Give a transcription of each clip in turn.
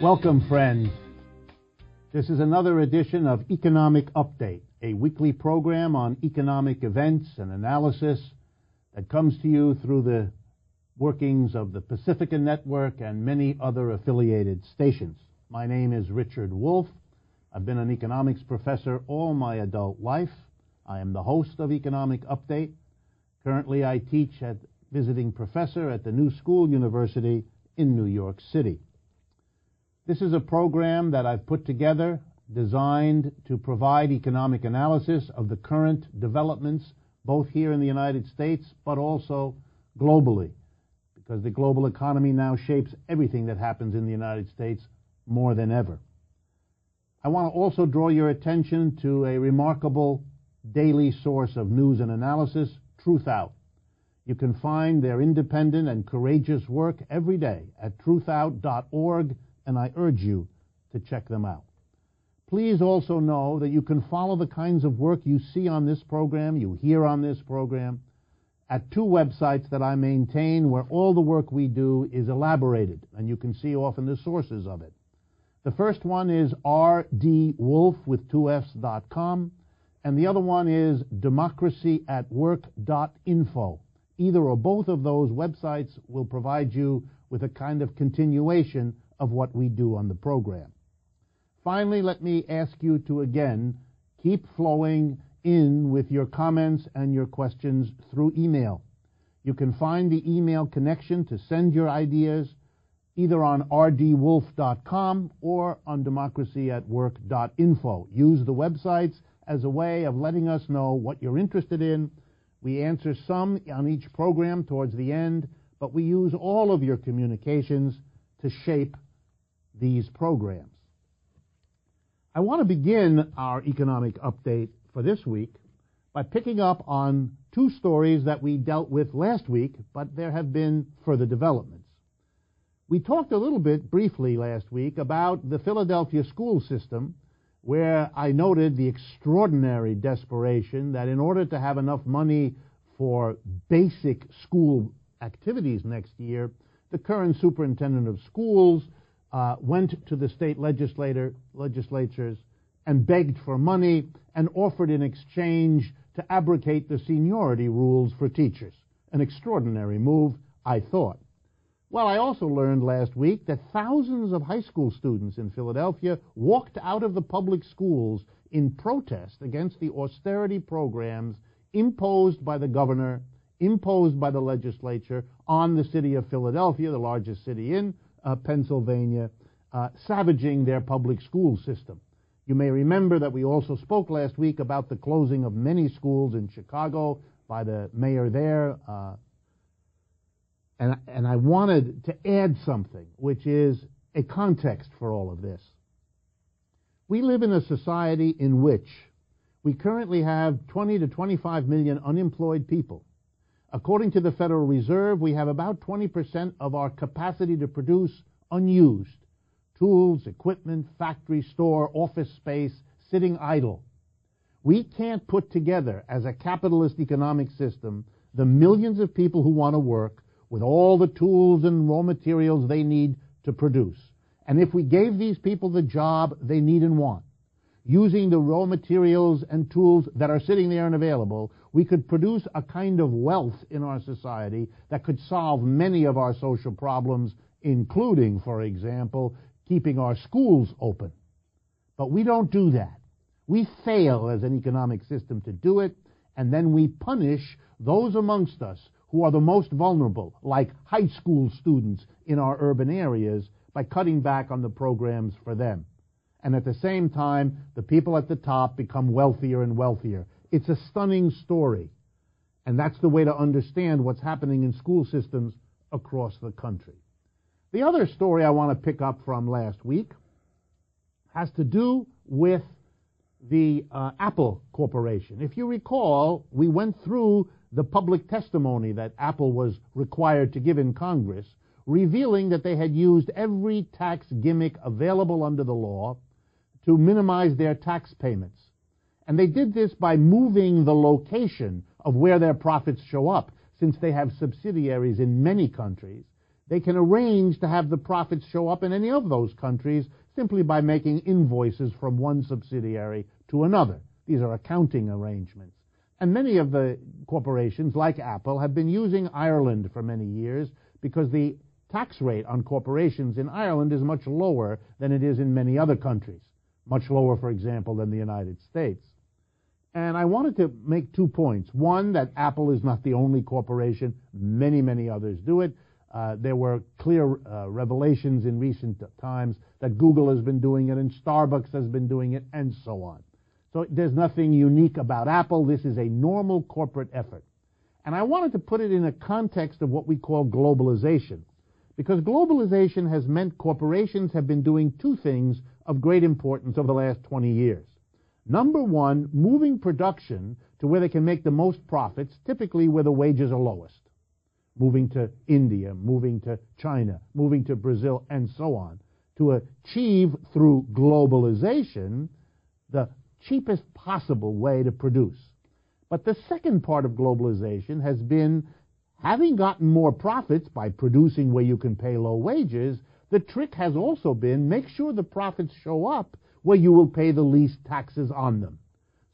Welcome, friends. This is another edition of Economic Update, a weekly program on economic events and analysis that comes to you through the workings of the Pacifica Network and many other affiliated stations. My name is Richard Wolff. I've been an economics professor all my adult life. I am the host of Economic Update. Currently, I teach as visiting professor at the New School University in New York City. This is a program that I've put together designed to provide economic analysis of the current developments, both here in the United States, but also globally, because the global economy now shapes everything that happens in the United States more than ever. I want to also draw your attention to a remarkable daily source of news and analysis, Truth Out. You can find their independent and courageous work every day at truthout.org, and I urge you to check them out. Please also know that you can follow the kinds of work you see on this program, you hear on this program, at two websites that I maintain where all the work we do is elaborated, and you can see often the sources of it. The first one is rdwolf.com, and the other one is democracyatwork.info. Either or both of those websites will provide you with a kind of continuation of what we do on the program. Finally, let me ask you to again keep flowing in with your comments and your questions through email. You can find the email connection to send your ideas either on rdwolf.com or on democracyatwork.info. Use the websites as a way of letting us know what you're interested in. We answer some on each program towards the end, but we use all of your communications to shape these programs. I want to begin our economic update for this week by picking up on two stories that we dealt with last week, but there have been further developments. We talked a little bit briefly last week about the Philadelphia school system, where I noted the extraordinary desperation that in order to have enough money for basic school activities next year, the current superintendent of schools went to the state legislatures and begged for money and offered in exchange to abrogate the seniority rules for teachers. An extraordinary move, I thought. Well, I also learned last week that thousands of high school students in Philadelphia walked out of the public schools in protest against the austerity programs imposed by the governor, imposed by the legislature on the city of Philadelphia, the largest city in Pennsylvania, savaging their public school system. You may remember that we also spoke last week about the closing of many schools in Chicago by the mayor there, and I wanted to add something, which is a context for all of this. We live in a society in which we currently have 20 to 25 million unemployed people. According to the Federal Reserve, we have about 20% of our capacity to produce unused. Tools, equipment, factory, store, office space, sitting idle. We can't put together, as a capitalist economic system, the millions of people who want to work with all the tools and raw materials they need to produce. And if we gave these people the job they need and want, using the raw materials and tools that are sitting there and available, we could produce a kind of wealth in our society that could solve many of our social problems, including, for example, keeping our schools open. But we don't do that. We fail as an economic system to do it, and then we punish those amongst us who are the most vulnerable, like high school students in our urban areas, by cutting back on the programs for them. And at the same time, the people at the top become wealthier and wealthier. It's a stunning story, and that's the way to understand what's happening in school systems across the country. The other story I want to pick up from last week has to do with the Apple Corporation. If you recall, we went through the public testimony that Apple was required to give in Congress, revealing that they had used every tax gimmick available under the law to minimize their tax payments. And they did this by moving the location of where their profits show up. Since they have subsidiaries in many countries, They can arrange to have the profits show up in any of those countries simply by making invoices from one subsidiary to another. These are accounting arrangements. And many of the corporations, like Apple, have been using Ireland for many years because the tax rate on corporations in Ireland is much lower than it is in many other countries. Much lower, for example, than the United States. And I wanted to make 2 points. One, that Apple is not the only corporation. Many, many others do it. There were clear revelations in recent times that Google has been doing it and Starbucks has been doing it and so on. So there's nothing unique about Apple. This is a normal corporate effort. And I wanted to put it in a context of what we call globalization. Because globalization has meant corporations have been doing two things of great importance over the last 20 years. Number one, moving production to where they can make the most profits, typically where the wages are lowest. Moving to India, moving to China, moving to Brazil, and so on, to achieve through globalization the cheapest possible way to produce. But the second part of globalization has been, having gotten more profits by producing where you can pay low wages, the trick has also been make sure the profits show up where you will pay the least taxes on them.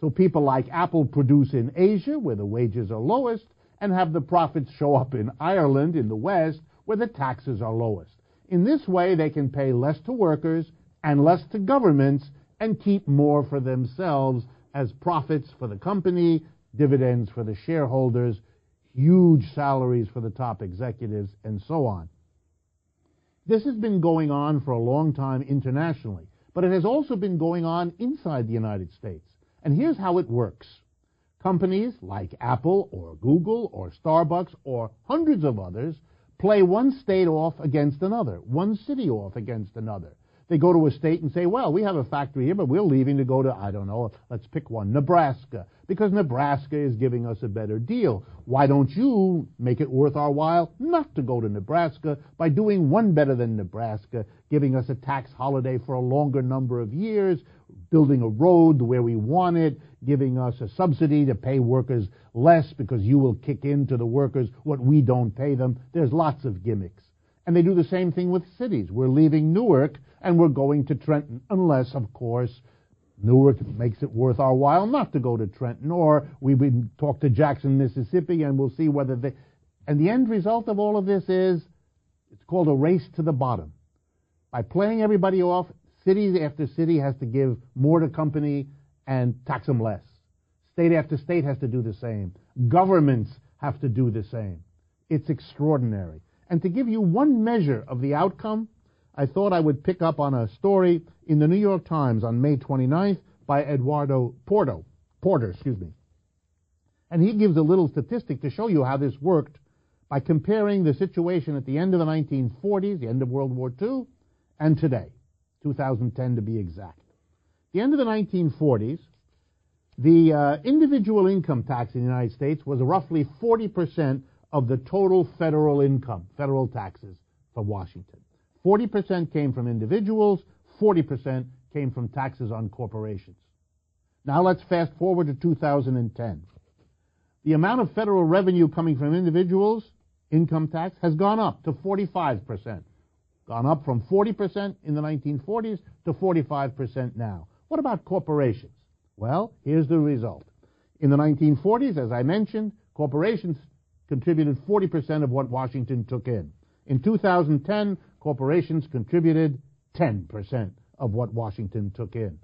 So people like Apple produce in Asia, where the wages are lowest, and have the profits show up in Ireland, in the West, where the taxes are lowest. In this way, they can pay less to workers and less to governments and keep more for themselves as profits for the company, dividends for the shareholders, huge salaries for the top executives, and so on. This has been going on for a long time internationally, but it has also been going on inside the United States. And here's how it works. Companies like Apple or Google or Starbucks or hundreds of others play one state off against another, one city off against another. They go to a state and say, well, we have a factory here, but we're leaving to go to, I don't know, let's pick one, Nebraska, because Nebraska is giving us a better deal. Why don't you make it worth our while not to go to Nebraska by doing one better than Nebraska, giving us a tax holiday for a longer number of years, building a road where we want it, giving us a subsidy to pay workers less because you will kick into the workers what we don't pay them. There's lots of gimmicks. And they do the same thing with cities. We're leaving Newark and we're going to Trenton, unless, of course, Newark makes it worth our while not to go to Trenton, or we would talk to Jackson, Mississippi, and we'll see whether they... And the end result of all of this is, it's called a race to the bottom. By playing everybody off, city after city has to give more to company and tax them less. State after state has to do the same. Governments have to do the same. It's extraordinary. And to give you one measure of the outcome, I thought I would pick up on a story in the New York Times on May 29th by Eduardo Porter. And he gives a little statistic to show you how this worked by comparing the situation at the end of the 1940s, the end of World War II, and today, 2010 to be exact. At the end of the 1940s, the individual income tax in the United States was roughly 40% of the total federal income, federal taxes for Washington. 40% came from individuals, 40% came from taxes on corporations. Now let's fast forward to 2010. The amount of federal revenue coming from individuals, income tax, has gone up to 45%. Gone up from 40% in the 1940s to 45% now. What about corporations? Well, here's the result. In the 1940s, as I mentioned, corporations contributed 40% of what Washington took in. In 2010, corporations contributed 10% of what Washington took in.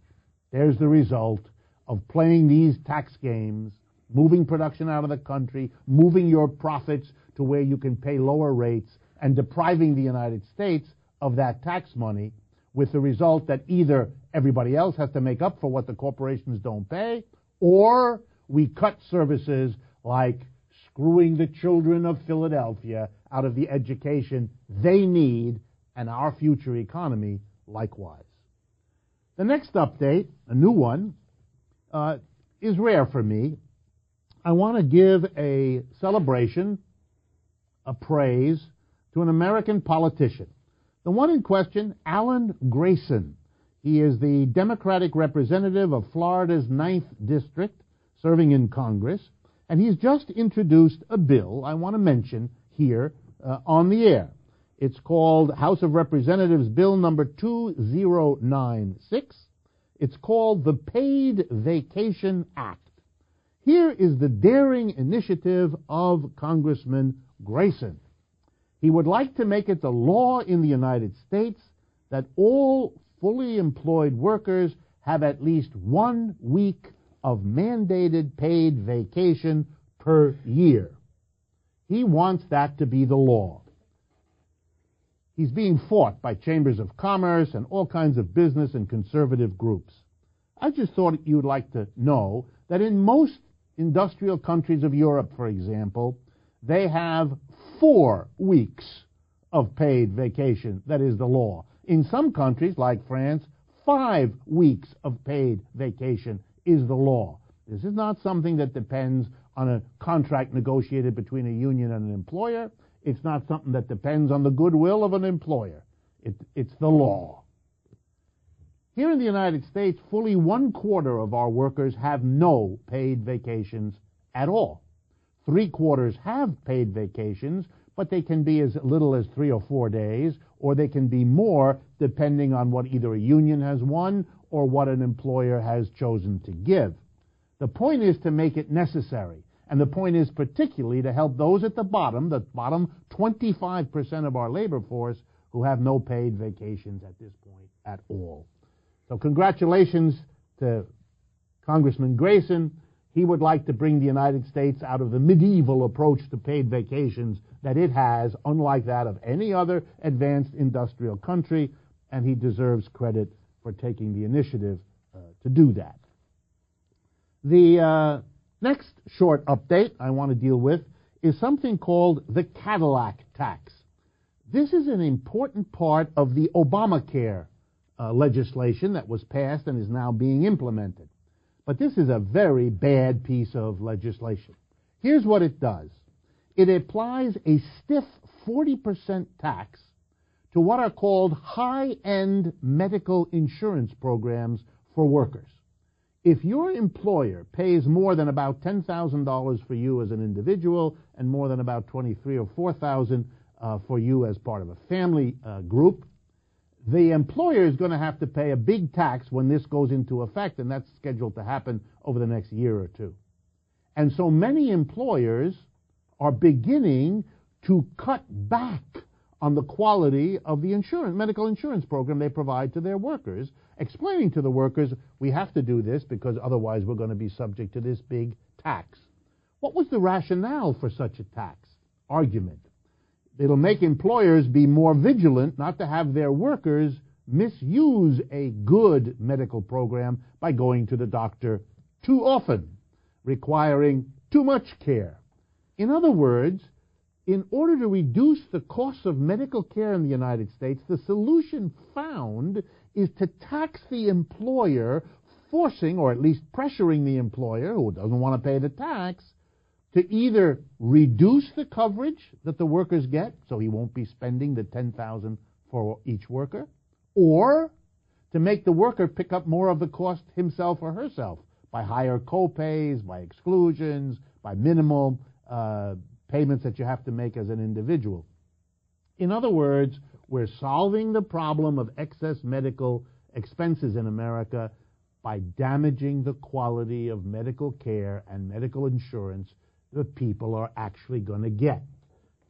There's the result of playing these tax games, moving production out of the country, moving your profits to where you can pay lower rates, and depriving the United States of that tax money, with the result that either everybody else has to make up for what the corporations don't pay, or we cut services like screwing the children of Philadelphia out of the education they need, and our future economy likewise. The next update, a new one, is rare for me. I want to give a celebration, a praise, to an American politician. The one in question, Alan Grayson. He is the Democratic representative of Florida's 9th District, serving in Congress, and he's just introduced a bill I want to mention here on the air. It's called House of Representatives Bill number 2096. It's called the Paid Vacation Act. Here is the daring initiative of Congressman Grayson. He would like to make it the law in the United States that all fully employed workers have at least 1 week of mandated paid vacation per year. He wants that to be the law. He's being fought by chambers of commerce and all kinds of business and conservative groups. I just thought you'd like to know that in most industrial countries of Europe, for example, they have 4 weeks of paid vacation. That is the law. In some countries, like France, 5 weeks of paid vacation is the law. This is not something that depends on a contract negotiated between a union and an employer. It's not something that depends on the goodwill of an employer. It's the law. Here in the United States, fully 1/4 of our workers have no paid vacations at all. 3/4 have paid vacations, but they can be as little as 3 or 4 days, or they can be more depending on what either a union has won or what an employer has chosen to give. The point is to make it necessary. And the point is particularly to help those at the bottom 25% of our labor force who have no paid vacations at this point at all. So congratulations to Congressman Grayson. He would like to bring the United States out of the medieval approach to paid vacations that it has, unlike that of any other advanced industrial country, and he deserves credit for taking the initiative to do that. The next short update I want to deal with is something called the Cadillac Tax. This is an important part of the Obamacare legislation that was passed and is now being implemented. But this is a very bad piece of legislation. Here's what it does. It applies a stiff 40% tax to what are called high-end medical insurance programs for workers. If your employer pays more than about $10,000 for you as an individual and more than about $23,000 or $4,000 for you as part of a family group, the employer is going to have to pay a big tax when this goes into effect, and that's scheduled to happen over the next year or two. And so many employers are beginning to cut back on the quality of the medical insurance program they provide to their workers, explaining to the workers, we have to do this because otherwise we're going to be subject to this big tax. What was the rationale for such a tax argument? It'll make employers be more vigilant not to have their workers misuse a good medical program by going to the doctor too often, requiring too much care. In other words, in order to reduce the cost of medical care in the United States, the solution found is to tax the employer, forcing or at least pressuring the employer, who doesn't want to pay the tax, to either reduce the coverage that the workers get, so he won't be spending the $10,000 for each worker, or to make the worker pick up more of the cost himself or herself by higher co-pays, by exclusions, by minimal payments that you have to make as an individual. In other words, we're solving the problem of excess medical expenses in America by damaging the quality of medical care and medical insurance that people are actually going to get.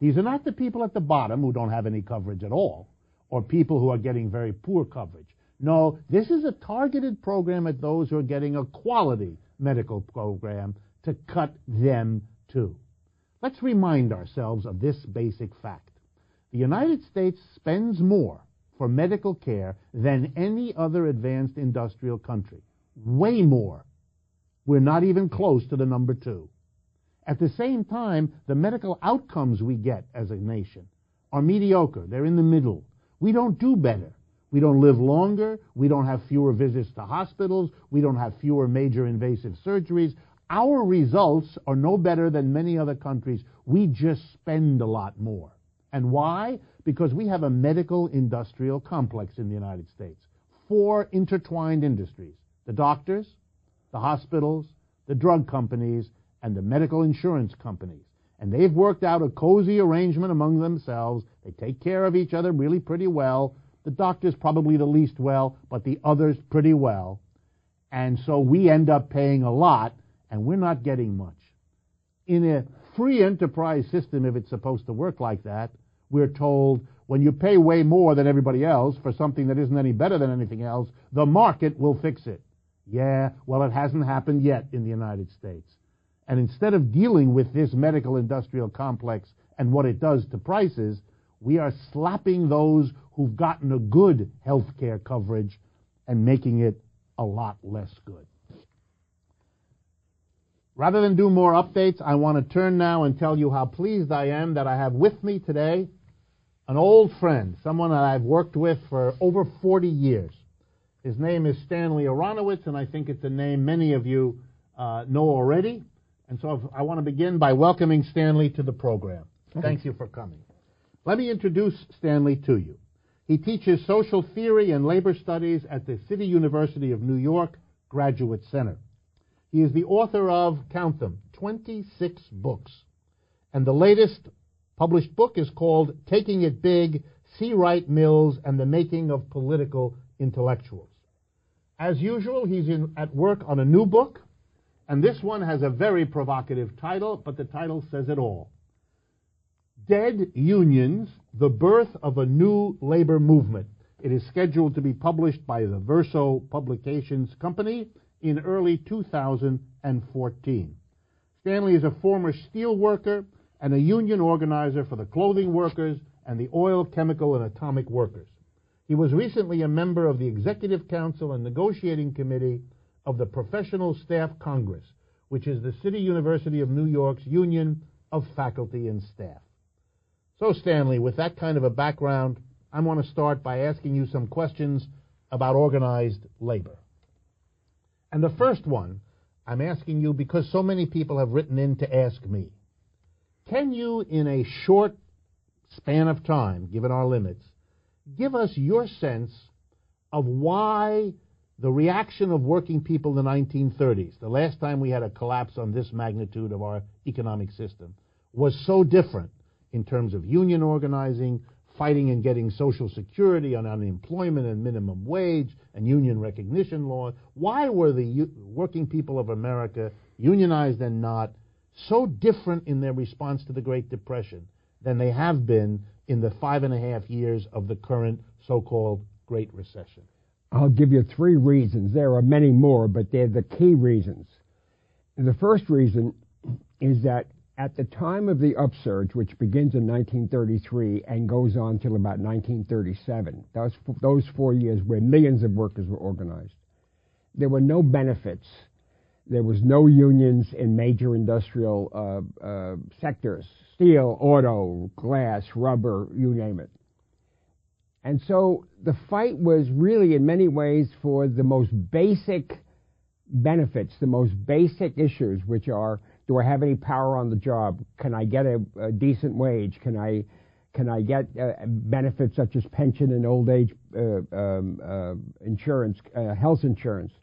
These are not the people at the bottom who don't have any coverage at all, or people who are getting very poor coverage. No, this is a targeted program at those who are getting a quality medical program to cut them too. Let's remind ourselves of this basic fact. The United States spends more for medical care than any other advanced industrial country. Way more. We're not even close to the number 2. At the same time, the medical outcomes we get as a nation are mediocre. They're in the middle. We don't do better. We don't live longer. We don't have fewer visits to hospitals. We don't have fewer major invasive surgeries. Our results are no better than many other countries. We just spend a lot more. And why? Because we have a medical industrial complex in the United States. 4 intertwined industries: the doctors, the hospitals, the drug companies, and the medical insurance companies. And they've worked out a cozy arrangement among themselves. They take care of each other really pretty well. The doctors probably the least well, but the others pretty well. And so we end up paying a lot, and we're not getting much. In a free enterprise system, if it's supposed to work like that, we're told when you pay way more than everybody else for something that isn't any better than anything else, the market will fix it. Yeah, well, it hasn't happened yet in the United States. And instead of dealing with this medical industrial complex and what it does to prices, we are slapping those who've gotten a good health care coverage and making it a lot less good. Rather than do more updates, I want to turn now and tell you how pleased I am that I have with me today an old friend, someone that I've worked with for over 40 years. His name is Stanley Aronowitz, and I think it's a name many of you know already. And so I want to begin by welcoming Stanley to the program. Thank you for coming. Let me introduce Stanley to you. He teaches social theory and labor studies at the City University of New York Graduate Center. He is the author of, count them, 26 books. And the latest published book is called Taking It Big, C. Wright Mills and the Making of Political Intellectuals. As usual, he's at work on a new book, and this one has a very provocative title, but the title says it all. Dead Unions, the Birth of a New Labor Movement. It is scheduled to be published by the Verso Publications Company in early 2014. Stanley is a former steel worker and a union organizer for the clothing workers and the oil, chemical, and atomic workers. He was recently a member of the Executive Council and Negotiating Committee of the Professional Staff Congress, which is the City University of New York's union of faculty and staff. So, Stanley, with that kind of a background, I want to start by asking you some questions about organized labor. And the first one I'm asking you because so many people have written in to ask me, can you, in a short span of time, given our limits, give us your sense of why the reaction of working people in the 1930s, the last time we had a collapse on this magnitude of our economic system, was so different in terms of union organizing, fighting and getting Social Security on unemployment and minimum wage and union recognition law? Why were the working people of America, unionized and not, so different in their response to the Great Depression than they have been in the 5.5 years of the current so-called Great Recession? I'll give you 3 reasons. There are many more, but they're the key reasons. The first reason is that at the time of the upsurge, which begins in 1933 and goes on till about 1937, those 4 years where millions of workers were organized, there were no benefits. There was no unions in major industrial sectors, steel, auto, glass, rubber, you name it. And so the fight was really, in many ways, for the most basic benefits, the most basic issues, which are, do I have any power on the job? Can I get a decent wage? Can I get benefits such as pension and old age insurance, health insurance?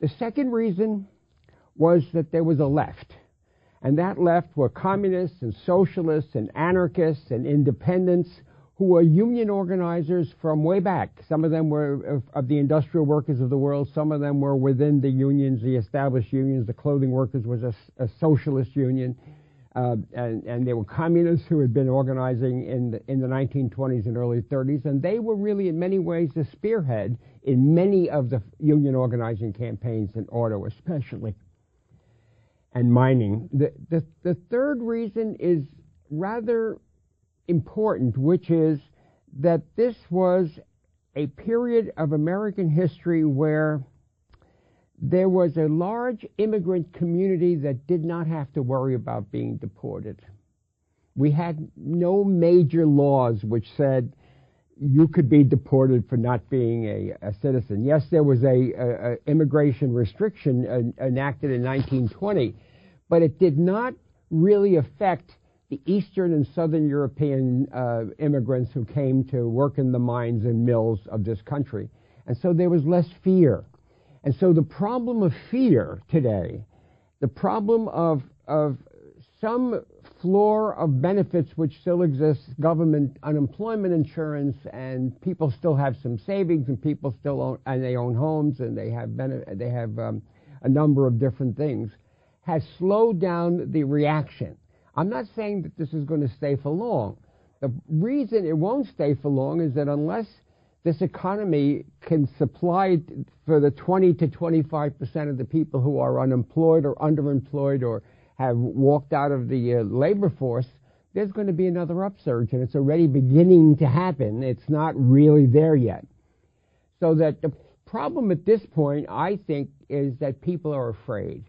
The second reason was that there was a left. And that left were communists and socialists and anarchists and independents who were union organizers from way back. Some of them were of the industrial workers of the world. Some of them were within the unions, the established unions. The clothing workers was a socialist union. And there were communists who had been organizing in the 1920s and early 30s. And they were really, in many ways, the spearhead in many of the union organizing campaigns in auto especially, and mining. The third reason is rather important, which is that this was a period of American history where there was a large immigrant community that did not have to worry about being deported. We had no major laws which said you could be deported for not being a citizen. Yes, there was a immigration restriction enacted in 1920, but it did not really affect the Eastern and Southern European immigrants who came to work in the mines and mills of this country. And so there was less fear. And so the problem of fear today, the problem of some floor of benefits which still exists, government unemployment insurance, and people still have some savings, and people still own, and they own homes, and they have a number of different things, has slowed down the reaction. I'm not saying that this is going to stay for long. The reason it won't stay for long is that unless this economy can supply for the 20 to 25% of the people who are unemployed or underemployed or have walked out of the labor force, there's going to be another upsurge, and it's already beginning to happen. It's not really there yet. So that the problem at this point, I think, is that people are afraid.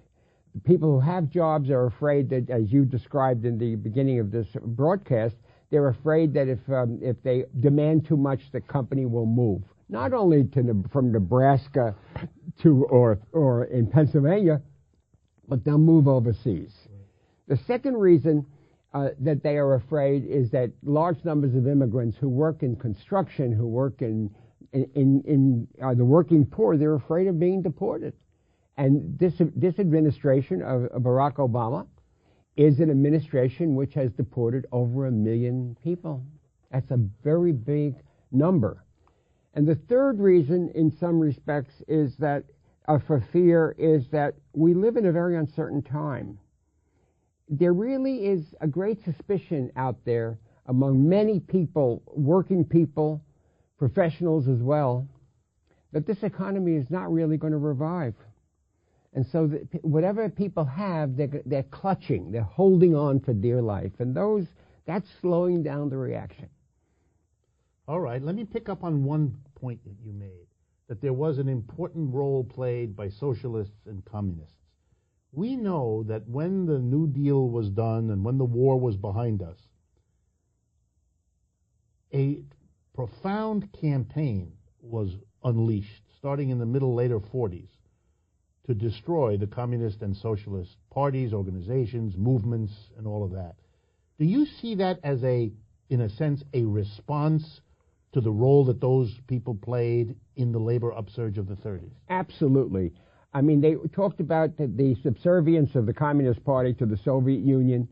The people who have jobs are afraid that, as you described in the beginning of this broadcast, they're afraid that if they demand too much, the company will move. Not only from Nebraska to or in Pennsylvania, but they'll move overseas. The second reason that they are afraid is that large numbers of immigrants who work in construction, who work in the working poor, they're afraid of being deported. And this administration of Barack Obama is an administration which has deported over 1 million people. That's a very big number. And the third reason, in some respects, is that for fear is that we live in a very uncertain time. There really is a great suspicion out there among many people, working people, professionals as well, that this economy is not really going to revive. And so whatever people have, they're clutching, they're holding on for dear life. And that's slowing down the reaction. All right, let me pick up on one point that you made, that there was an important role played by socialists and communists. We know that when the New Deal was done and when the war was behind us, a profound campaign was unleashed, starting in the later 40s, to destroy the communist and socialist parties, organizations, movements, and all of that. Do you see that as in a sense, a response to the role that those people played in the labor upsurge of the 30s? Absolutely. I mean, they talked about the subservience of the Communist Party to the Soviet Union,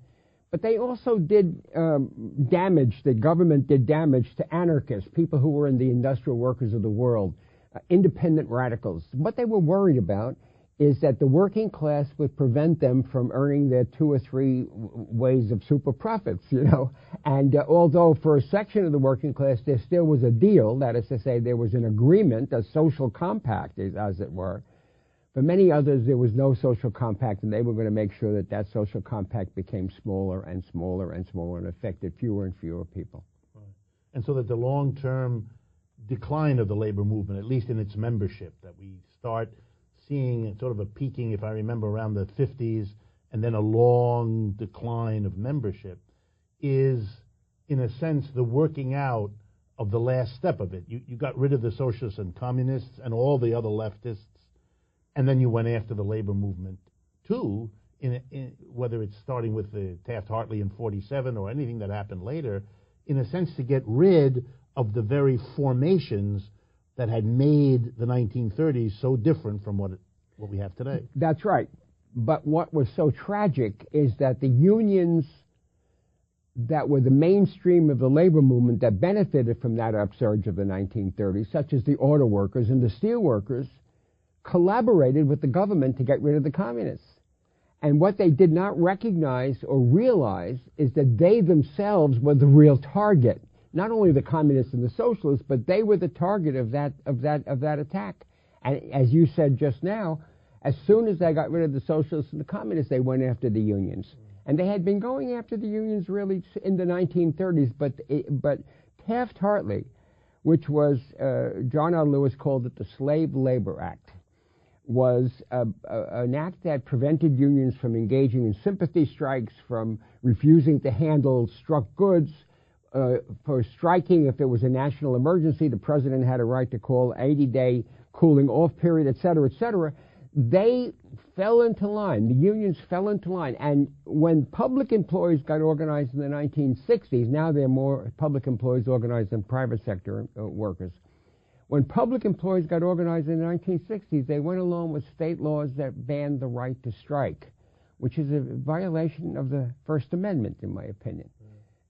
but they also did damage, the government did damage to anarchists, people who were in the industrial workers of the world, independent radicals. What they were worried about is that the working class would prevent them from earning their 2 or 3 ways of super profits, you know. And although for a section of the working class there still was a deal, that is to say there was an agreement, a social compact, as it were, for many others there was no social compact, and they were going to make sure that that social compact became smaller and smaller and smaller and affected fewer and fewer people. Right. And so that the long-term decline of the labor movement, at least in its membership, that we start seeing sort of a peaking, if I remember, around the 50s, and then a long decline of membership, is, in a sense, the working out of the last step of it. You got rid of the socialists and communists and all the other leftists, and then you went after the labor movement, too, whether it's starting with the Taft-Hartley in 47 or anything that happened later, in a sense to get rid of the very formations that had made the 1930s so different from what we have today. That's right. But what was so tragic is that the unions that were the mainstream of the labor movement that benefited from that upsurge of the 1930s, such as the auto workers and the steel workers, collaborated with the government to get rid of the communists. And what they did not recognize or realize is that they themselves were the real target. Not only the communists and the socialists, but they were the target of that attack. And as you said just now, as soon as they got rid of the socialists and the communists, they went after the unions. And they had been going after the unions really in the 1930s, but Taft-Hartley, which was, John R. Lewis called it the Slave Labor Act, was an act that prevented unions from engaging in sympathy strikes, from refusing to handle struck goods, for striking if there was a national emergency. The president had a right to call 80-day cooling off period, et cetera, et cetera. They fell into line. The unions fell into line. And when public employees got organized in the 1960s, now there are more public employees organized than private sector workers. When public employees got organized in the 1960s, they went along with state laws that banned the right to strike. which is a violation of the First Amendment, in my opinion.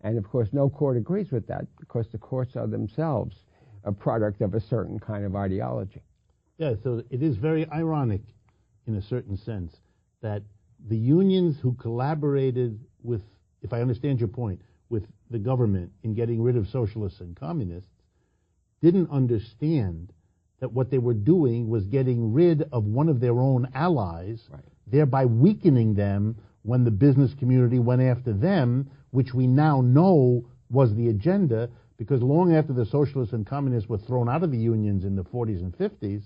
And of course, no court agrees with that, because the courts are themselves a product of a certain kind of ideology. Yeah, so it is very ironic, in a certain sense, that the unions who collaborated with, if I understand your point, with the government in getting rid of socialists and communists, didn't understand that what they were doing was getting rid of one of their own allies, Right. thereby weakening them when the business community went after them, which we now know was the agenda, because long after the socialists and communists were thrown out of the unions in the 40s and 50s,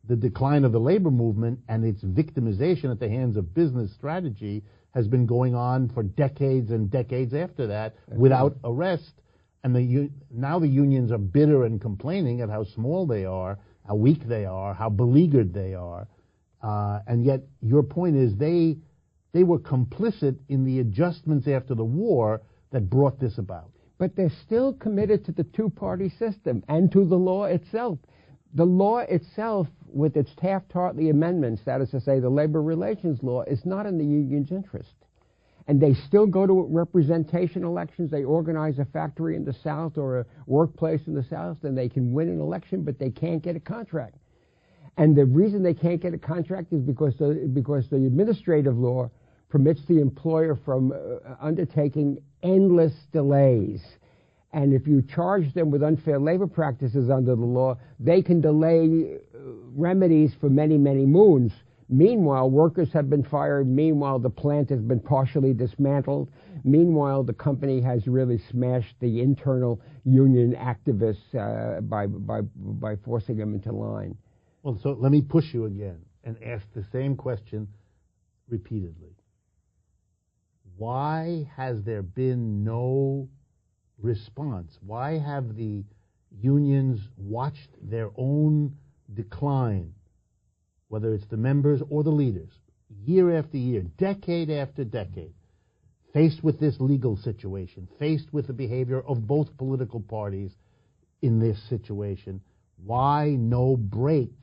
the decline of the labor movement and its victimization at the hands of business strategy has been going on for decades and decades after that without arrest. And now the unions are bitter and complaining at how small they are, how weak they are, how beleaguered they are. And yet your point is they were complicit in the adjustments after the war that brought this about. But they're still committed to the two-party system and to the law itself. The law itself, with its Taft-Hartley amendments, that is to say, the labor relations law, is not in the union's interest. And they still go to representation elections. They organize a factory in the South or a workplace in the South, and they can win an election, but they can't get a contract. And the reason they can't get a contract is because the administrative law permits the employer from undertaking endless delays. And if you charge them with unfair labor practices under the law, they can delay remedies for many, many moons. Meanwhile, workers have been fired. Meanwhile, the plant has been partially dismantled. Meanwhile, the company has really smashed the internal union activists by forcing them into line. Well, so let me push you again and ask the same question repeatedly. Why has there been no response? Why have the unions watched their own decline, whether it's the members or the leaders, year after year, decade after decade, faced with this legal situation, faced with the behavior of both political parties in this situation? Why no break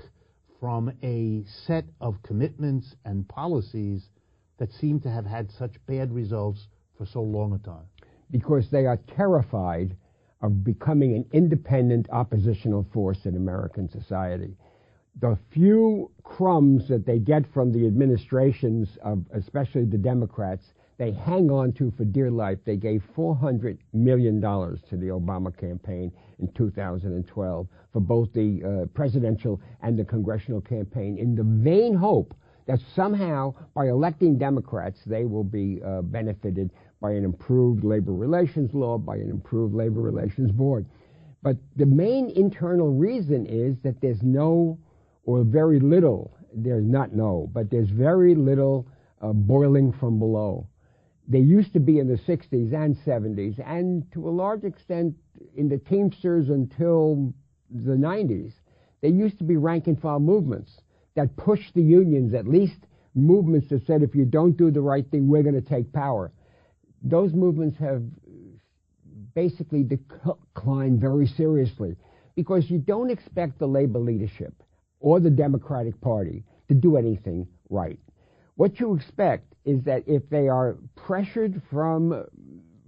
from a set of commitments and policies that seem to have had such bad results for so long a time? Because they are terrified of becoming an independent oppositional force in American society. The few crumbs that they get from the administrations of especially the Democrats, they hang on to for dear life. They gave $400 million to the Obama campaign in 2012 for both the presidential and the congressional campaign, in the vain hope that somehow by electing Democrats they will be benefited by an improved labor relations law, by an improved labor relations board. But the main internal reason is that there's no, or very little, there's not no, but there's very little boiling from below. They used to be in the 60s and 70s, and to a large extent in the Teamsters until the 90s, there used to be rank-and-file movements that pushed the unions, at least movements that said, if you don't do the right thing, we're going to take power. Those movements have basically declined very seriously, because you don't expect the labor leadership or the Democratic Party to do anything right. What you expect is that if they are pressured from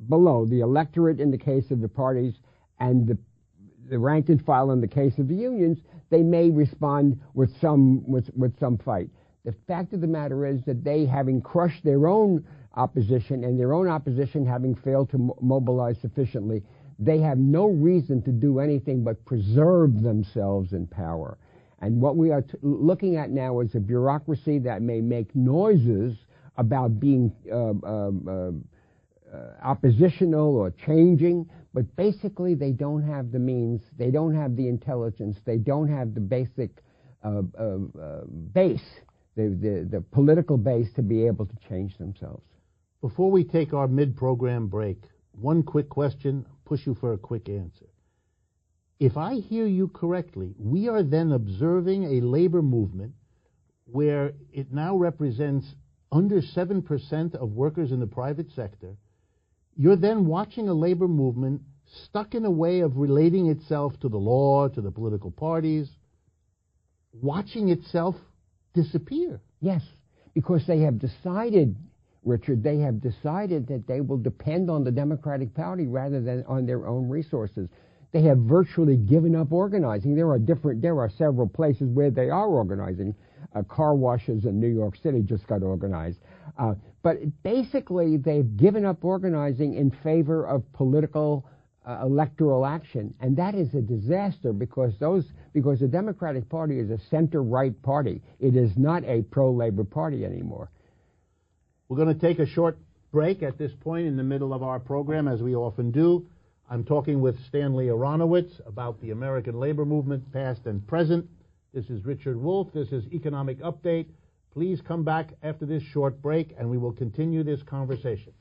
below, the electorate in the case of the parties and the rank and file in the case of the unions, they may respond with some fight. The fact of the matter is that they, having crushed their own opposition, and their own opposition having failed to mobilize sufficiently, they have no reason to do anything but preserve themselves in power. And what we are looking at now is a bureaucracy that may make noises about being oppositional or changing, but basically they don't have the means, they don't have the intelligence, they don't have the basic base, the political base to be able to change themselves. Before we take our mid-program break, one quick question, push you for a quick answer. If I hear you correctly, we are then observing a labor movement where it now represents under 7% of workers in the private sector. You're then watching a labor movement stuck in a way of relating itself to the law, to the political parties, watching itself disappear. Yes, because they have decided, Richard, they have decided that they will depend on the Democratic Party rather than on their own resources. They have virtually given up organizing. There are several places where they are organizing. Car washes in New York City just got organized. But basically, they've given up organizing in favor of political electoral action, and that is a disaster because the Democratic Party is a center-right party. It is not a pro-labor party anymore. We're going to take a short break at this point in the middle of our program, as we often do. I'm talking with Stanley Aronowitz about the American labor movement, past and present. This is Richard Wolff. This is Economic Update. Please come back after this short break, and we will continue this conversation.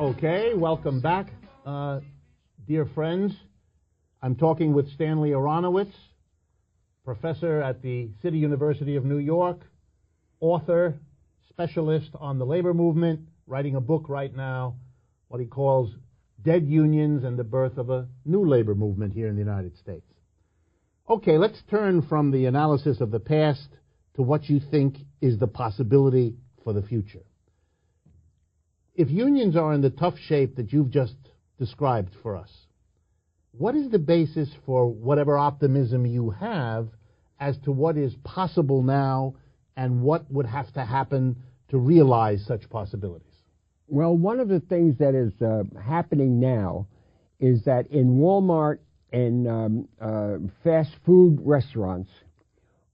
Okay, welcome back. Dear friends, I'm talking with Stanley Aronowitz, professor at the City University of New York, author, specialist on the labor movement, writing a book right now, what he calls Dead Unions and the Birth of a New Labor Movement here in the United States. Okay, let's turn from the analysis of the past to what you think is the possibility for the future. If unions are in the tough shape that you've just described for us, what is the basis for whatever optimism you have as to what is possible now and what would have to happen to realize such possibilities? Well, one of the things that is happening now is that in Walmart and fast food restaurants,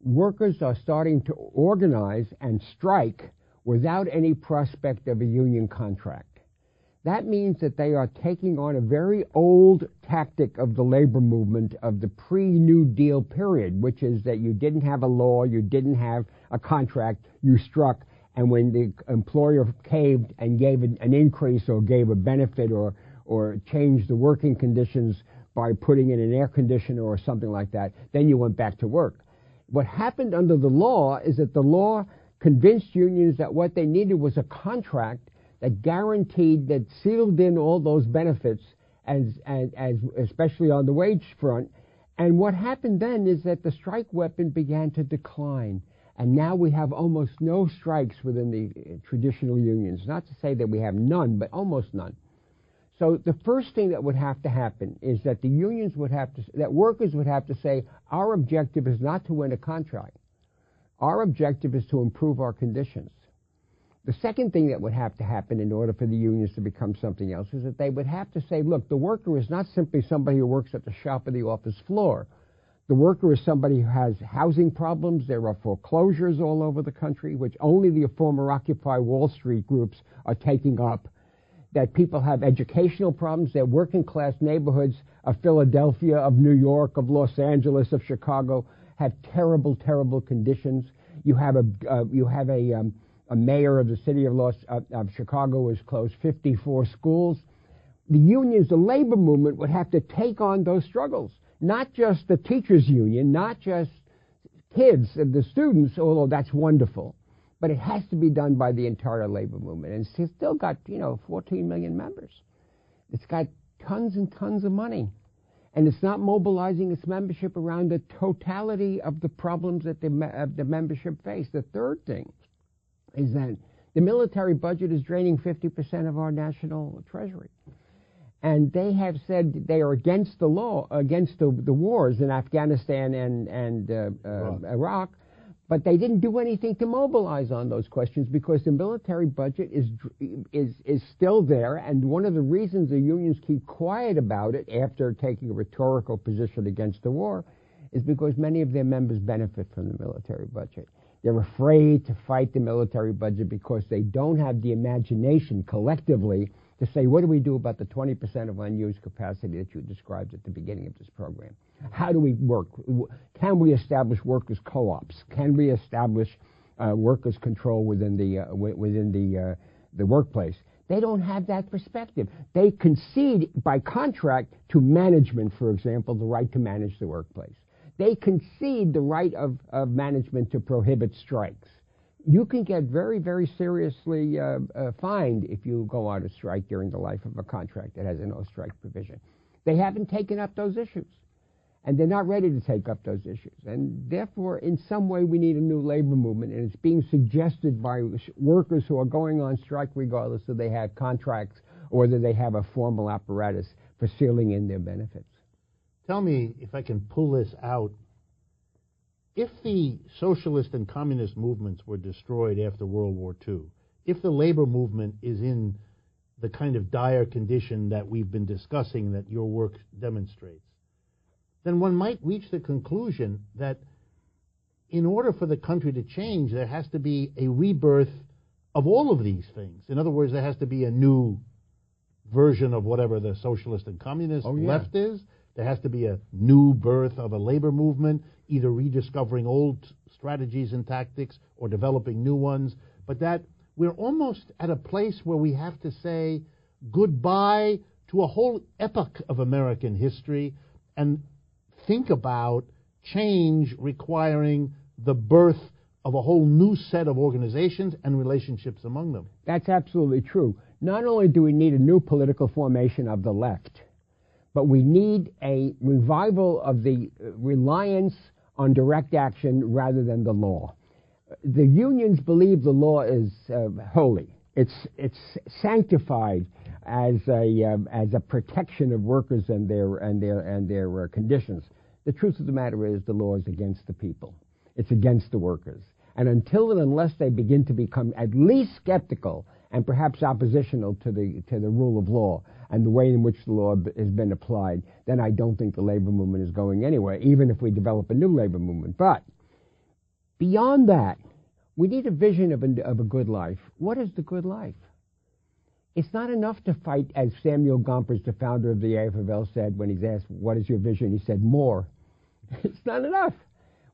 workers are starting to organize and strike without any prospect of a union contract. That means that they are taking on a very old tactic of the labor movement of the pre-New Deal period, which is that you didn't have a law, you didn't have a contract, you struck, and when the employer caved and gave an increase or gave a benefit or changed the working conditions by putting in an air conditioner or something like that, then you went back to work. What happened under the law is that the law convinced unions that what they needed was a contract that guaranteed, that sealed in all those benefits, as especially on the wage front. And what happened then is that the strike weapon began to decline. And now we have almost no strikes within the traditional unions. Not to say that we have none, but almost none. So the first thing that would have to happen is that the unions would have to, that workers would have to say, our objective is not to win a contract. Our objective is to improve our conditions. The second thing that would have to happen in order for the unions to become something else is that they would have to say, look, the worker is not simply somebody who works at the shop or the office floor. The worker is somebody who has housing problems. There are foreclosures all over the country, which only the former Occupy Wall Street groups are taking up. That people have educational problems. Their working class neighborhoods of Philadelphia, of New York, of Los Angeles, of Chicago have terrible, terrible conditions. You have a mayor of the city of Chicago who has closed 54 schools. The unions, the labor movement, would have to take on those struggles. Not just the teachers' union, not just kids and the students, although that's wonderful, but it has to be done by the entire labor movement. And it's still got, 14 million members. It's got tons and tons of money. And it's not mobilizing its membership around the totality of the problems that the membership face. The third thing is that the military budget is draining 50% of our national treasury. And they have said they are against the law, against the wars in Afghanistan and Iraq, but they didn't do anything to mobilize on those questions because the military budget is still there. And one of the reasons the unions keep quiet about it after taking a rhetorical position against the war is because many of their members benefit from the military budget. They're afraid to fight the military budget because they don't have the imagination collectively to say, what do we do about the 20% of unused capacity that you described at the beginning of this program? How do we work? Can we establish workers' co-ops? Can we establish workers' control within the workplace? They don't have that perspective. They concede by contract to management, for example, the right to manage the workplace. They concede the right of management to prohibit strikes. You can get very, very seriously fined if you go on a strike during the life of a contract that has a no-strike provision. They haven't taken up those issues. And they're not ready to take up those issues. And therefore, in some way, we need a new labor movement. And it's being suggested by workers who are going on strike regardless of they have contracts or whether they have a formal apparatus for sealing in their benefits. Tell me, if I can pull this out, if the socialist and communist movements were destroyed after World War II, if the labor movement is in the kind of dire condition that we've been discussing that your work demonstrates, then one might reach the conclusion that in order for the country to change, there has to be a rebirth of all of these things. In other words, there has to be a new version of whatever the socialist and communist left is. There has to be a new birth of a labor movement, either rediscovering old strategies and tactics or developing new ones. But that we're almost at a place where we have to say goodbye to a whole epoch of American history and think about change requiring the birth of a whole new set of organizations and relationships among them. That's absolutely true. Not only do we need a new political formation of the left, but we need a revival of the reliance on direct action rather than the law. The unions believe the law is holy. It's sanctified as a protection of workers and their conditions. The truth of the matter is the law is against the people. It's against the workers. And until and unless they begin to become at least skeptical and perhaps oppositional to the rule of law and the way in which the law has been applied, then I don't think the labor movement is going anywhere, even if we develop a new labor movement. But beyond that, we need a vision of a good life. What is the good life? It's not enough to fight, as Samuel Gompers, the founder of the AFL, said when he's asked, what is your vision? He said, more. It's not enough.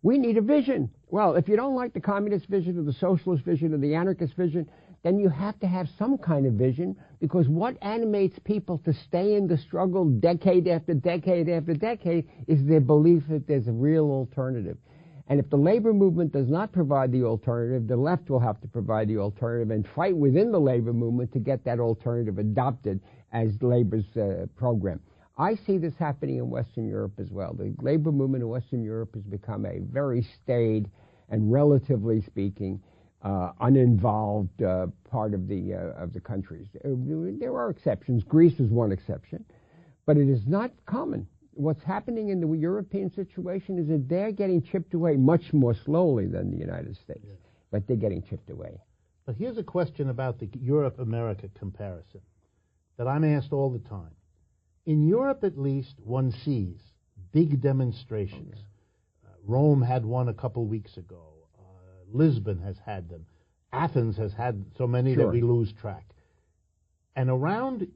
We need a vision. Well, if you don't like the communist vision or the socialist vision or the anarchist vision, then you have to have some kind of vision, because what animates people to stay in the struggle decade after decade after decade is their belief that there's a real alternative. And if the labor movement does not provide the alternative, the left will have to provide the alternative and fight within the labor movement to get that alternative adopted as labor's program. I see this happening in Western Europe as well. The labor movement in Western Europe has become a very staid and, relatively speaking, uninvolved part of the countries. There are exceptions. Greece is one exception, but it is not common. What's happening in the European situation is that they're getting chipped away much more slowly than the United States, but they're getting chipped away. But here's a question about the Europe-America comparison that I'm asked all the time. In Europe, at least, one sees big demonstrations. Rome had one a couple weeks ago. Lisbon has had them. Athens has had so many that we lose track. And around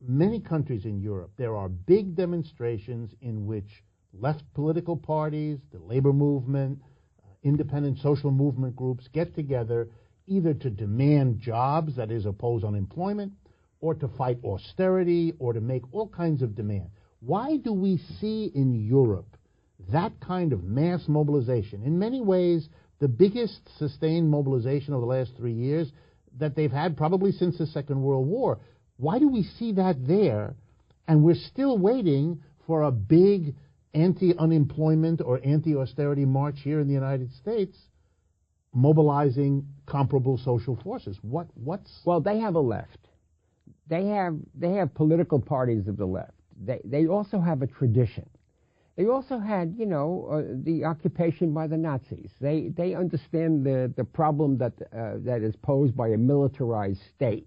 many countries in Europe, there are big demonstrations in which left political parties, the labor movement, independent social movement groups get together either to demand jobs, that is, oppose unemployment, or to fight austerity, or to make all kinds of demands. Why do we see in Europe that kind of mass mobilization? In many ways, the biggest sustained mobilization over the last 3 years that they've had probably since the Second World War. Why do we see that there, and we're still waiting for a big anti-unemployment or anti-austerity march here in the United States, mobilizing comparable social forces? What's... Well, they have a left. They have political parties of the left. They also have a tradition. They also had, the occupation by the Nazis. They understand the problem that is posed by a militarized state,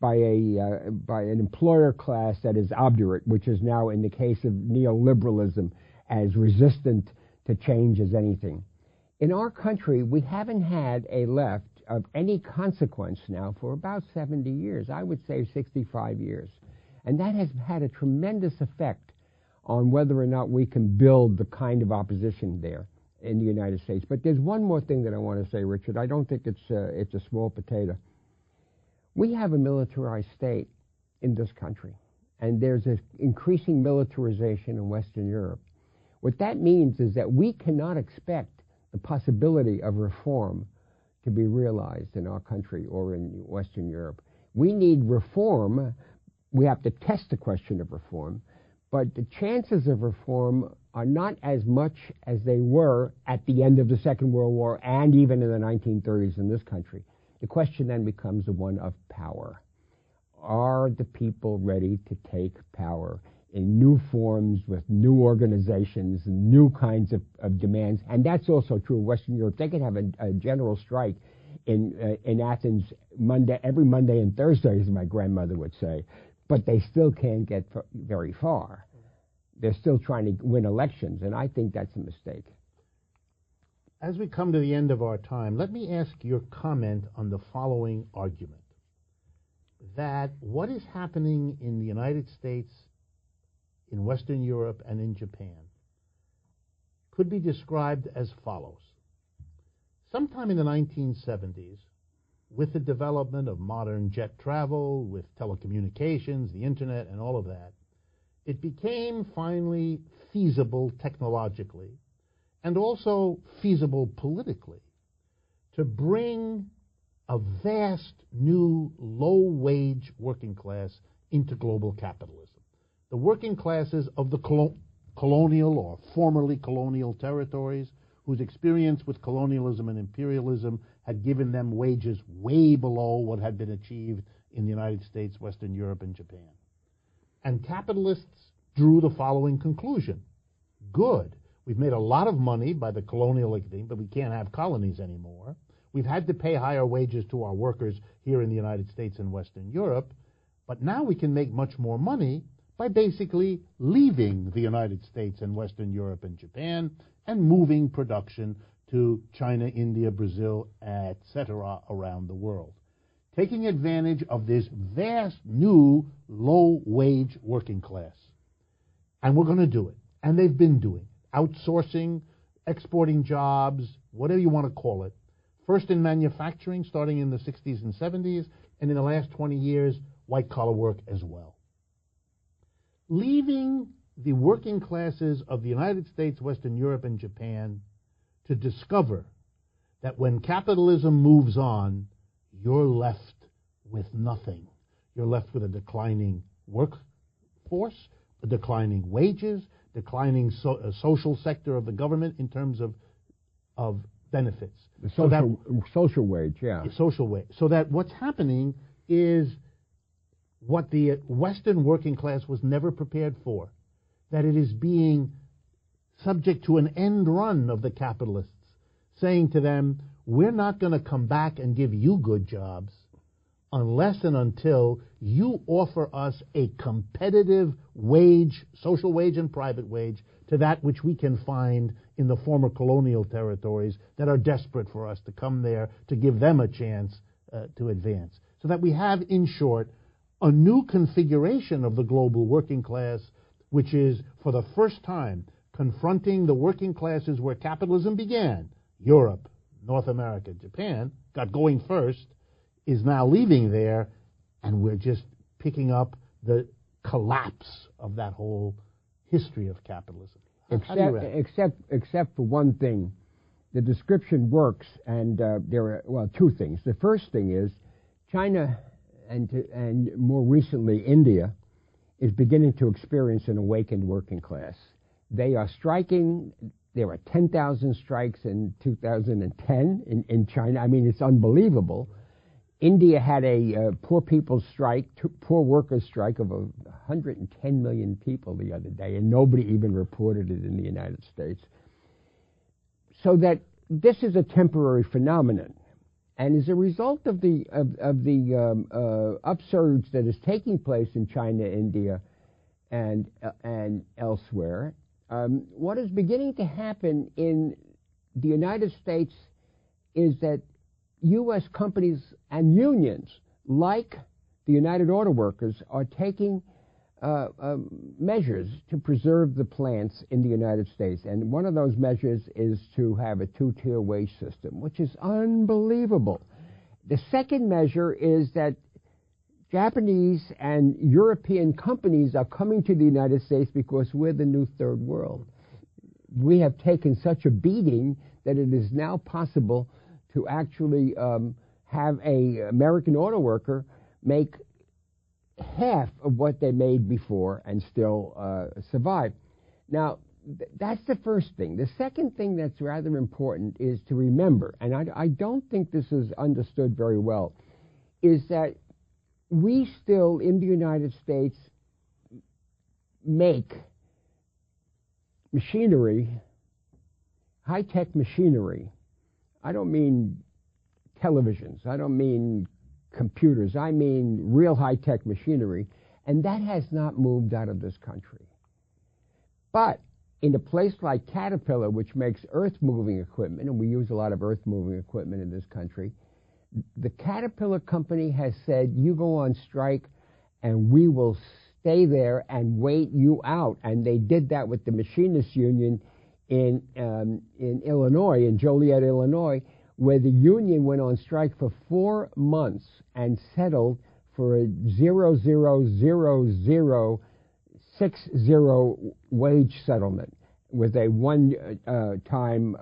by an employer class that is obdurate, which is now, in the case of neoliberalism, as resistant to change as anything. In our country, we haven't had a left of any consequence now for about 70 years, I would say 65 years. And that has had a tremendous effect on whether or not we can build the kind of opposition there in the United States. But there's one more thing that I want to say, Richard. I don't think it's a small potato. We have a militarized state in this country, and there's an increasing militarization in Western Europe. What that means is that we cannot expect the possibility of reform to be realized in our country or in Western Europe. We need reform. We have to test the question of reform, but the chances of reform are not as much as they were at the end of the Second World War and even in the 1930s in this country. The question then becomes the one of power. Are the people ready to take power in new forms with new organizations, new kinds of demands? And that's also true of Western Europe. They could have a general strike in Athens every Monday and Thursday, as my grandmother would say, but they still can't get very far. They're still trying to win elections, and I think that's a mistake. As we come to the end of our time, let me ask your comment on the following argument, that what is happening in the United States, in Western Europe, and in Japan could be described as follows. Sometime in the 1970s, with the development of modern jet travel, with telecommunications, the internet, and all of that, it became finally feasible technologically and also feasible politically to bring a vast new low-wage working class into global capitalism. The working classes of the colonial or formerly colonial territories, whose experience with colonialism and imperialism had given them wages way below what had been achieved in the United States, Western Europe, and Japan. And capitalists drew the following conclusion. Good. We've made a lot of money by the colonial thing, but we can't have colonies anymore. We've had to pay higher wages to our workers here in the United States and Western Europe, but now we can make much more money by basically leaving the United States and Western Europe and Japan and moving production to China, India, Brazil, etc. around the world, taking advantage of this vast new low-wage working class. And we're going to do it. And they've been doing it. Outsourcing, exporting jobs, whatever you want to call it. First in manufacturing, starting in the 60s and 70s, and in the last 20 years, white-collar work as well. Leaving the working classes of the United States, Western Europe, and Japan to discover that when capitalism moves on, you're left with nothing. You're left with a declining workforce, declining wages, declining social sector of the government in terms of benefits. The social wage, yeah. Social wage. So that what's happening is what the Western working class was never prepared for, that it is being subject to an end run of the capitalists, saying to them, we're not going to come back and give you good jobs unless and until you offer us a competitive wage, social wage and private wage, to that which we can find in the former colonial territories that are desperate for us to come there to give them a chance to advance. So that we have, in short, a new configuration of the global working class, which is, for the first time, confronting the working classes where capitalism began. Europe, North America, Japan, got going first, is now leaving there, and we're just picking up the collapse of that whole history of capitalism. Except for one thing, the description works, and there are two things. The first thing is China and more recently India is beginning to experience an awakened working class. They are striking. There were 10,000 strikes in 2010 in China. I mean, it's unbelievable. India had a poor people's strike, poor workers' strike of 110 million people the other day, and nobody even reported it in the United States. So that this is a temporary phenomenon, and as a result of the upsurge that is taking place in China, India, and elsewhere, what is beginning to happen in the United States is that U.S. companies and unions, like the United Auto Workers, are taking measures to preserve the plants in the United States. And one of those measures is to have a two-tier wage system, which is unbelievable. The second measure is that Japanese and European companies are coming to the United States because we're the new third world. We have taken such a beating that it is now possible to actually have an American auto worker make half of what they made before and still survive. Now, that's the first thing. The second thing that's rather important is to remember, and I don't think this is understood very well, is that we still, in the United States, make machinery, high-tech machinery. I don't mean televisions. I don't mean computers. I mean real high-tech machinery, and that has not moved out of this country. But in a place like Caterpillar, which makes earth-moving equipment, and we use a lot of earth-moving equipment in this country, the Caterpillar company has said, you go on strike and we will stay there and wait you out. And they did that with the Machinists Union in Illinois, in Joliet, Illinois, where the union went on strike for 4 months and settled for a 0.0060 wage settlement with a one-time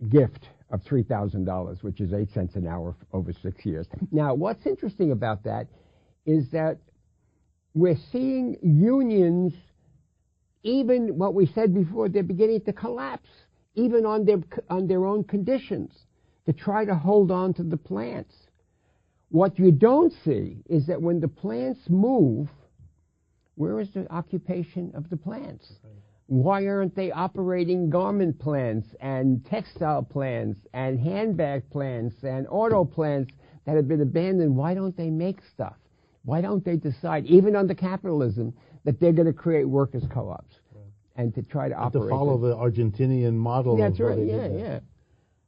gift of $3,000, which is 8 cents an hour over 6 years. Now, what's interesting about that is that we're seeing unions, even what we said before, they're beginning to collapse, even on their own conditions, to try to hold on to the plants. What you don't see is that when the plants move, where is the occupation of the plants? Right. Why aren't they operating garment plants and textile plants and handbag plants and auto plants that have been abandoned? Why don't they make stuff? Why don't they decide, even under capitalism, that they're going to create workers' co-ops and to try to operate? To follow the Argentinian model. That's right, yeah.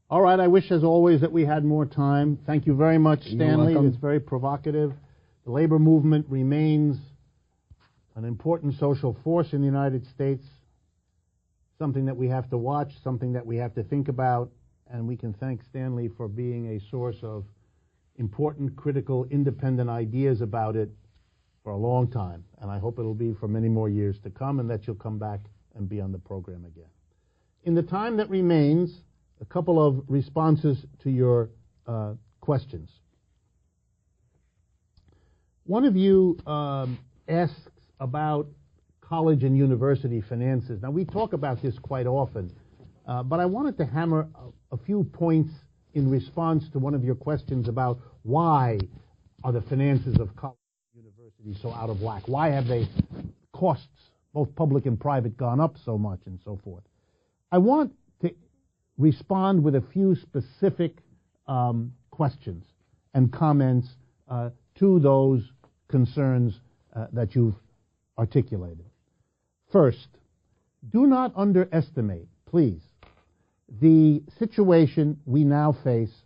All right, I wish, as always, that we had more time. Thank you very much, Stanley. It's very provocative. The labor movement remains an important social force in the United States, something that we have to watch, something that we have to think about, and we can thank Stanley for being a source of important, critical, independent ideas about it for a long time, and I hope it'll be for many more years to come, and that you'll come back and be on the program again. In the time that remains, a couple of responses to your questions. One of you asks about college and university finances. Now, we talk about this quite often, but I wanted to hammer a few points in response to one of your questions about why are the finances of college and university so out of whack? Why have they costs, both public and private, gone up so much and so forth? I want to respond with a few specific questions and comments to those concerns that you've articulated. First, do not underestimate, please, the situation we now face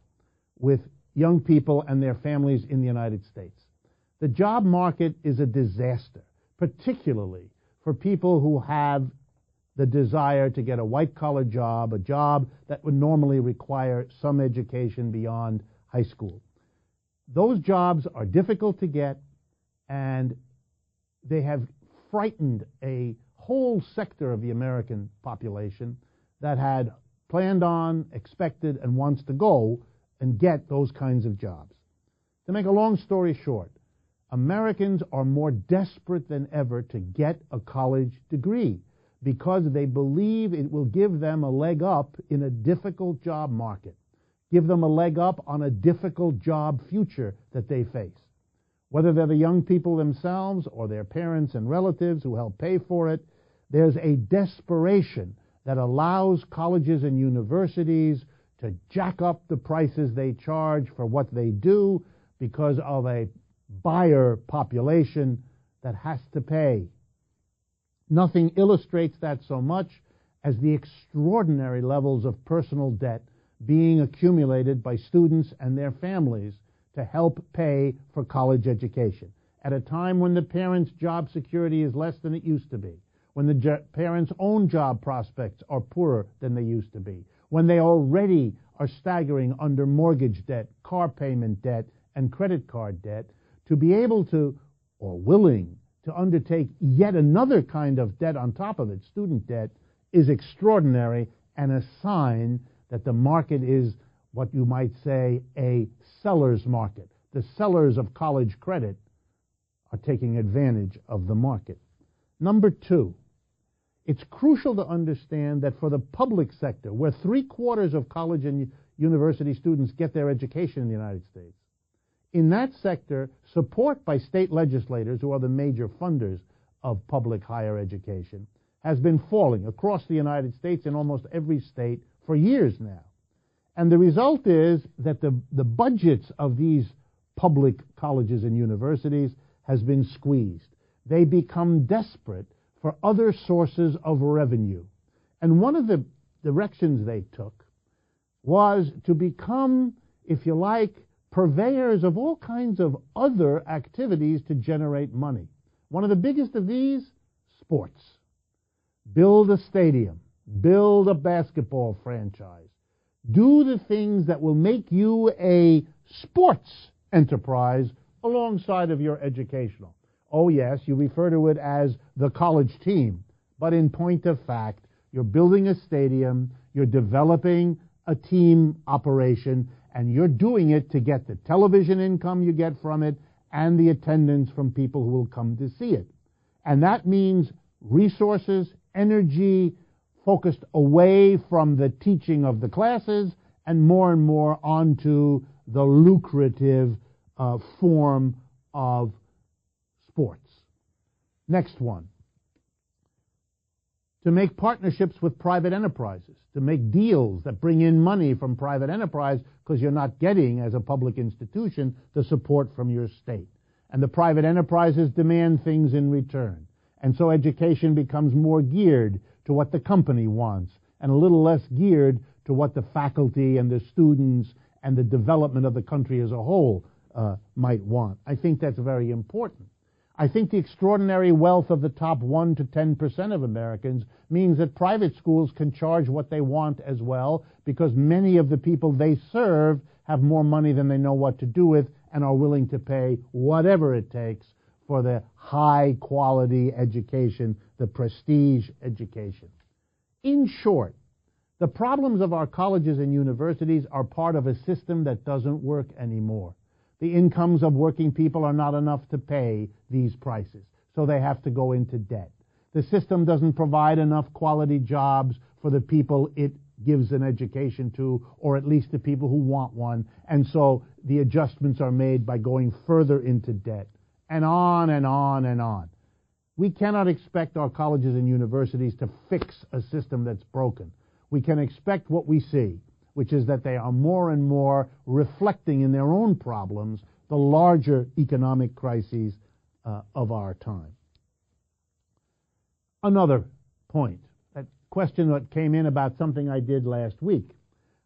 with young people and their families in the United States. The job market is a disaster, particularly for people who have the desire to get a white-collar job, a job that would normally require some education beyond high school. Those jobs are difficult to get, and they have frightened a whole sector of the American population that had planned on, expected, and wants to go and get those kinds of jobs. To make a long story short, Americans are more desperate than ever to get a college degree because they believe it will give them a leg up in a difficult job market, give them a leg up on a difficult job future that they face. Whether they're the young people themselves or their parents and relatives who help pay for it, there's a desperation that allows colleges and universities to jack up the prices they charge for what they do because of a buyer population that has to pay. Nothing illustrates that so much as the extraordinary levels of personal debt being accumulated by students and their families to help pay for college education at a time when the parents' job security is less than it used to be, when the parents' own job prospects are poorer than they used to be, when they already are staggering under mortgage debt, car payment debt, and credit card debt. To be able to, or willing to undertake yet another kind of debt on top of it, student debt, is extraordinary and a sign that the market is what you might say a seller's market. The sellers of college credit are taking advantage of the market. Number two, it's crucial to understand that for the public sector, where 3/4 of college and university students get their education in the United States, in that sector, support by state legislators, who are the major funders of public higher education, has been falling across the United States in almost every state for years now. And the result is that the budgets of these public colleges and universities has been squeezed. They become desperate for other sources of revenue. And one of the directions they took was to become, if you like, purveyors of all kinds of other activities to generate money. One of the biggest of these, sports. Build a stadium. Build a basketball franchise. Do the things that will make you a sports enterprise alongside of your educational. Oh yes, you refer to it as the college team, but in point of fact, you're building a stadium, you're developing a team operation, and you're doing it to get the television income you get from it and the attendance from people who will come to see it. And that means resources, energy, focused away from the teaching of the classes and more onto the lucrative form of sports. Next one. To make partnerships with private enterprises, to make deals that bring in money from private enterprise because you're not getting, as a public institution, the support from your state. And the private enterprises demand things in return. And so education becomes more geared to what the company wants and a little less geared to what the faculty and the students and the development of the country as a whole might want. I think that's very important. I think the extraordinary wealth of the top 1 to 10% of Americans means that private schools can charge what they want as well, because many of the people they serve have more money than they know what to do with and are willing to pay whatever it takes for the high quality education, the prestige education. In short, the problems of our colleges and universities are part of a system that doesn't work anymore. The incomes of working people are not enough to pay these prices, so they have to go into debt. The system doesn't provide enough quality jobs for the people it gives an education to, or at least the people who want one, and so the adjustments are made by going further into debt, and on and on and on. We cannot expect our colleges and universities to fix a system that's broken. We can expect what we see, which is that they are more and more reflecting in their own problems the larger economic crises of our time. Another point, that question that came in about something I did last week.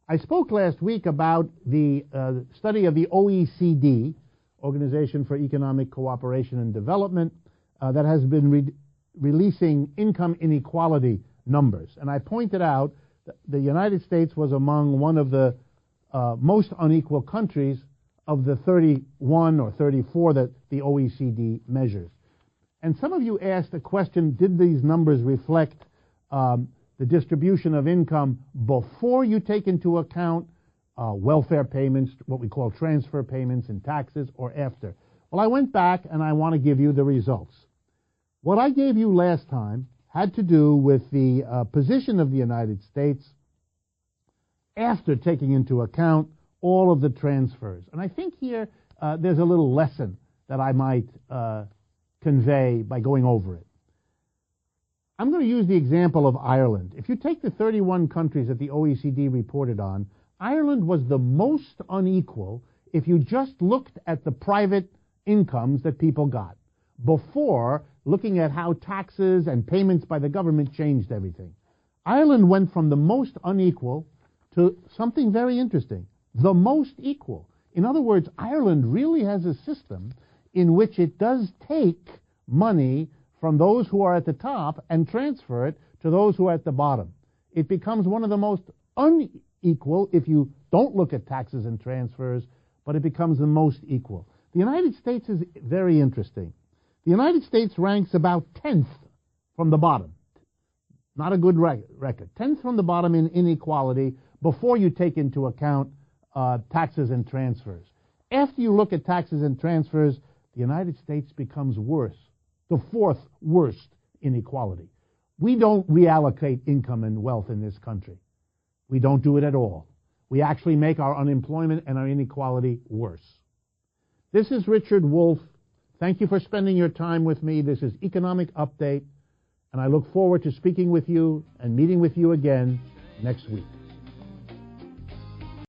I spoke last week about the study of the OECD, Organization for Economic Cooperation and Development, that has been releasing income inequality numbers. And I pointed out the United States was among one of the most unequal countries of the 31 or 34 that the OECD measures. And some of you asked the question, did these numbers reflect the distribution of income before you take into account welfare payments, what we call transfer payments and taxes, or after? Well, I went back and I want to give you the results. What I gave you last time had to do with the position of the United States after taking into account all of the transfers. And I think here there's a little lesson that I might convey by going over it. I'm going to use the example of Ireland. If you take the 31 countries that the OECD reported on, Ireland was the most unequal if you just looked at the private incomes that people got, before looking at how taxes and payments by the government changed everything. Ireland went from the most unequal to something very interesting, the most equal. In other words, Ireland really has a system in which it does take money from those who are at the top and transfer it to those who are at the bottom. It becomes one of the most unequal if you don't look at taxes and transfers, but it becomes the most equal. The United States is very interesting. The United States ranks about 10th from the bottom. Not a good record. 10th from the bottom in inequality before you take into account taxes and transfers. After you look at taxes and transfers, the United States becomes worse, the fourth worst inequality. We don't reallocate income and wealth in this country. We don't do it at all. We actually make our unemployment and our inequality worse. This is Richard Wolff. Thank you for spending your time with me. This is Economic Update, and I look forward to speaking with you and meeting with you again next week.